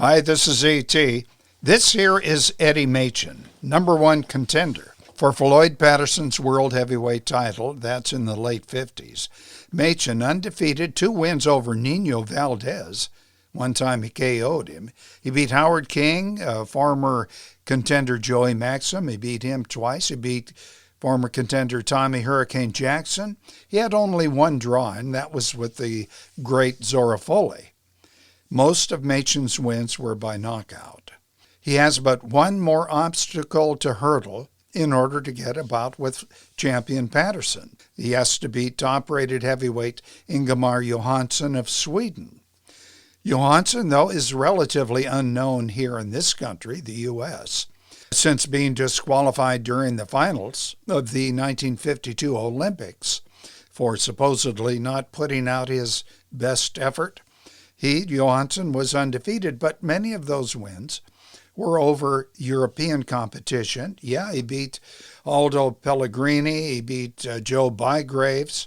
Hi, this is E.T. This here is Eddie Machen, #1 contender for Floyd Patterson's world heavyweight title. That's in the late 50s. Machen undefeated, 2 wins over Nino Valdez. One time he KO'd him. He beat Howard King, former contender Joey Maxim. He beat him twice. He beat former contender Tommy Hurricane Jackson. He had only one draw, and that was with the great Zora Foley. Most of Machen's wins were by knockout. He has but one more obstacle to hurdle in order to get a bout with champion Patterson. He has to beat top-rated heavyweight Ingemar Johansson of Sweden. Johansson, though, is relatively unknown here in this country, the U.S., since being disqualified during the finals of the 1952 Olympics for supposedly not putting out his best effort. Johansson, was undefeated, but many of those wins were over European competition. Yeah, he beat Aldo Pellegrini, he beat Joe Bygraves,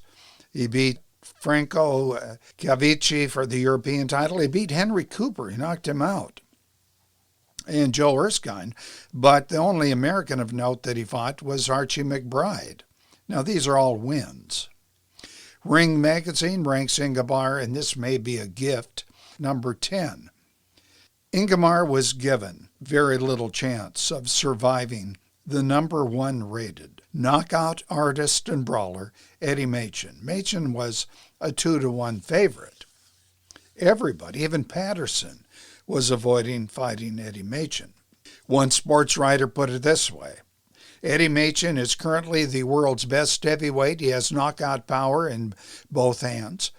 he beat Franco Cavici for the European title. He beat Henry Cooper, he knocked him out, and Joe Erskine. But the only American of note that he fought was Archie McBride. Now, these are all wins. Ring Magazine ranks Ingemar, and this may be a gift, number 10. Ingemar was given very little chance of surviving the #1 rated knockout artist and brawler, Eddie Machen. Machen was a 2-1 favorite. Everybody, even Patterson, was avoiding fighting Eddie Machen. One sports writer put it this way: Eddie Machen is currently the world's best heavyweight. He has knockout power in both hands.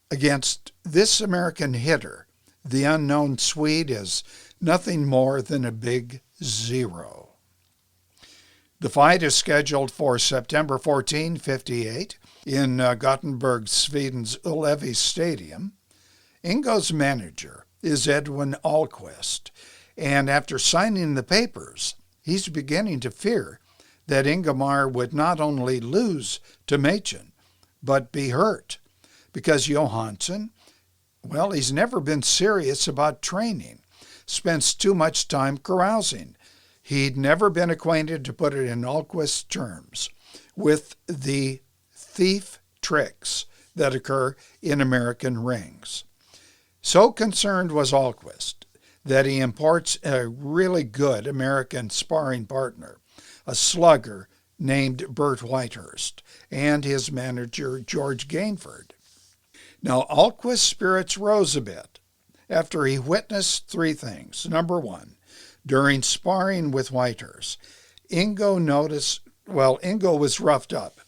Against this American hitter, the unknown Swede is nothing more than a big 0. The fight is scheduled for September 14, 58 in Gothenburg, Sweden's Ullevi Stadium. INGO'S manager is Edwin Ahlquist, and after signing the papers, he's beginning to fear that Ingemar would not only lose to Machen, but be hurt, because Johansson, well, he's never been serious about training, spends too much time carousing. He'd never been acquainted, to put it in Ahlquist's terms, with the thief tricks that occur in American rings. So concerned was Ahlquist that he imports a really good American sparring partner, a slugger named Bert Whitehurst, and his manager, George Gainford. Now, Ahlquist's spirits rose a bit after he witnessed 3 things. Number 1, during sparring with Whitehurst, Ingo was roughed up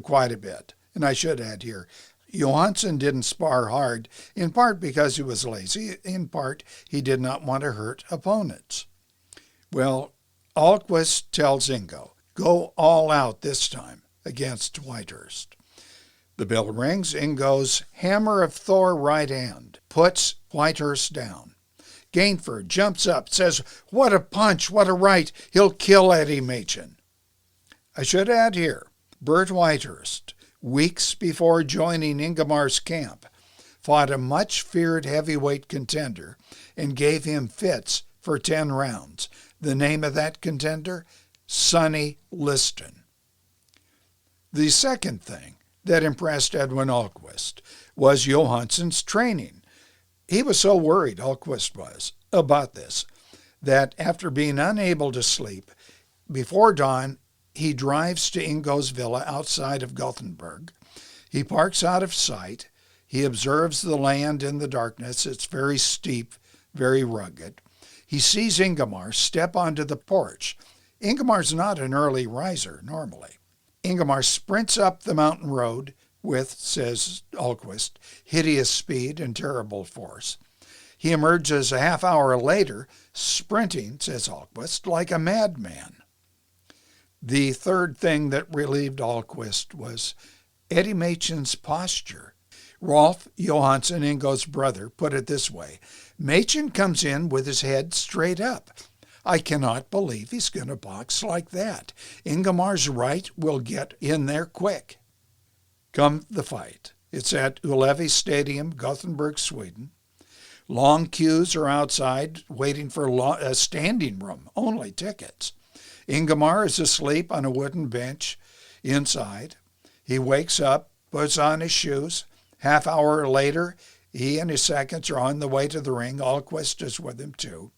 quite a bit. And I should add here, Johansson didn't spar hard, in part because he was lazy, in part he did not want to hurt opponents. Well, Ahlquist tells Ingo, go all out this time against Whitehurst. The bell rings. Ingo's hammer of Thor right hand puts Whitehurst down. Gainford jumps up, says, what a punch, what a right, he'll kill Eddie Machen. I should add here, Bert Whitehurst, weeks before joining Ingemar's camp, fought a much-feared heavyweight contender and gave him fits for 10 rounds. The name of that contender? Sonny Liston. The second thing that impressed Edwin Ahlquist was Johansson's training. He was so worried, Ahlquist was, about this, that after being unable to sleep, before dawn, he drives to Ingo's villa outside of Gothenburg. He parks out of sight. He observes the land in the darkness. It's very steep, very rugged. He sees Ingemar step onto the porch. Ingemar's not an early riser normally. Ingemar sprints up the mountain road with, says Ahlquist, hideous speed and terrible force. He emerges a half hour later, sprinting, says Ahlquist, like a madman. The third thing that relieved Ahlquist was Eddie Machen's posture. Rolf Johansson, Ingo's brother, put it this way: Machen comes in with his head straight up. I cannot believe he's going to box like that. Ingemar's right will get in there quick. Come the fight. It's at Ullevi Stadium, Gothenburg, Sweden. Long queues are outside waiting for a standing room only tickets. Ingemar is asleep on a wooden bench inside. He wakes up, puts on his shoes. Half hour later, he and his seconds are on the way to the ring. Ahlquist is with him too.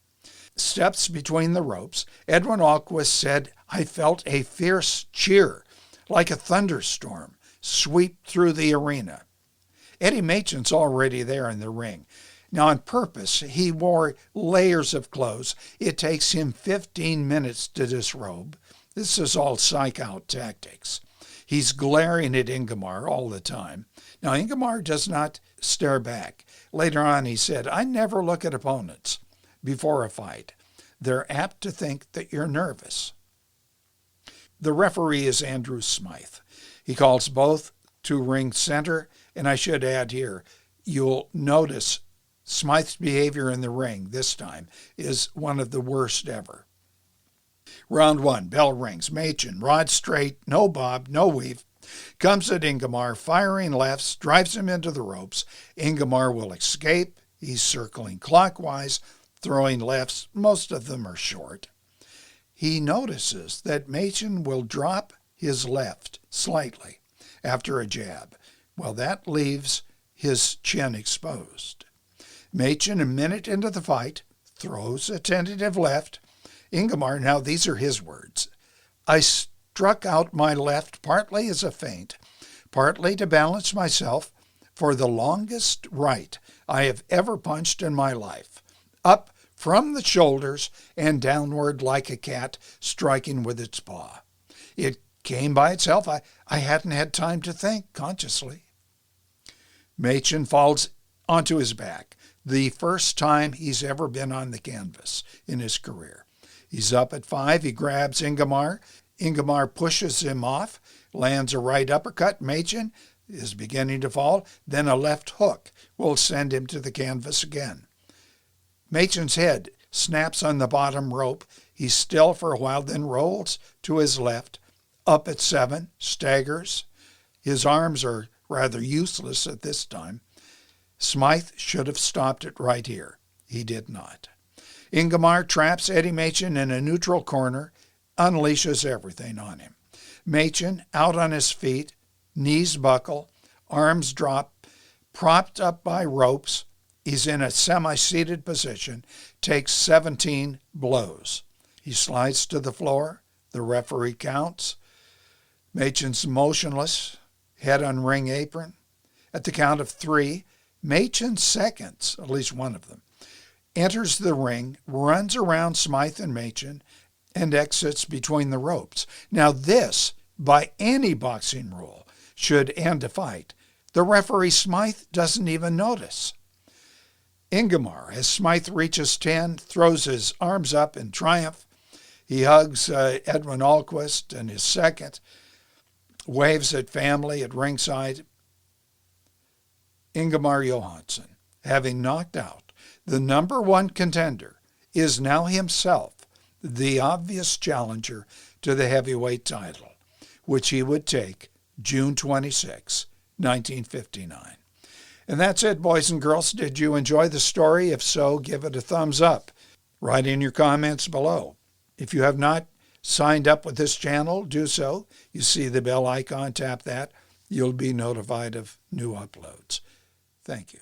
Steps between the ropes. Edwin Ahlquist said, "I felt a fierce cheer, like a thunderstorm, sweep through the arena." Eddie Machen's already there in the ring. Now, on purpose, he wore layers of clothes. It takes him 15 minutes to disrobe. This is all psych-out tactics. He's glaring at Ingemar all the time. Now, Ingemar does not stare back. Later on, he said, "I never look at opponents before a fight. They're apt to think that you're nervous." The referee is Andrew Smythe. He calls both to ring center, and I should add here, you'll notice Smythe's behavior in the ring this time is one of the worst ever. Round one, bell rings. Machen, rod straight, no bob, no weave, comes at Ingemar, firing lefts, drives him into the ropes. Ingemar will escape. He's circling clockwise, throwing lefts. Most of them are short. He notices that Machen will drop his left slightly after a jab. Well, that leaves his chin exposed. Machen, a minute into the fight, throws a tentative left. Ingemar, now these are his words, "I struck out my left partly as a feint, partly to balance myself for the longest right I have ever punched in my life, up from the shoulders and downward like a cat striking with its paw. It came by itself. I hadn't had time to think consciously." Machen falls onto his back, the first time he's ever been on the canvas in his career. He's up at 5. He grabs Ingemar. Ingemar pushes him off, lands a right uppercut. Machen is beginning to fall. Then a left hook will send him to the canvas again. Machen's head snaps on the bottom rope. He's still for a while, then rolls to his left. Up at 7, staggers. His arms are rather useless at this time. Smythe should have stopped it right here. He did not. Ingemar traps Eddie Machen in a neutral corner, unleashes everything on him. Machen, out on his feet, knees buckle, arms drop, propped up by ropes. He's in a semi-seated position, takes 17 blows. He slides to the floor. The referee counts. Machen's motionless, head on ring apron. At the count of 3, Machen's seconds, at least one of them, enters the ring, runs around Smythe and Machen, and exits between the ropes. Now this, by any boxing rule, should end a fight. The referee Smythe doesn't even notice. Ingemar, as Smythe reaches 10, throws his arms up in triumph. He hugs Edwin Ahlquist and his second, waves at family at ringside. Ingemar Johansson, having knocked out the number 1 contender, is now himself the obvious challenger to the heavyweight title, which he would take June 26, 1959. And that's it, boys and girls. Did you enjoy the story? If so, give it a thumbs up. Write in your comments below. If you have not signed up with this channel, do so. You see the bell icon, tap that. You'll be notified of new uploads. Thank you.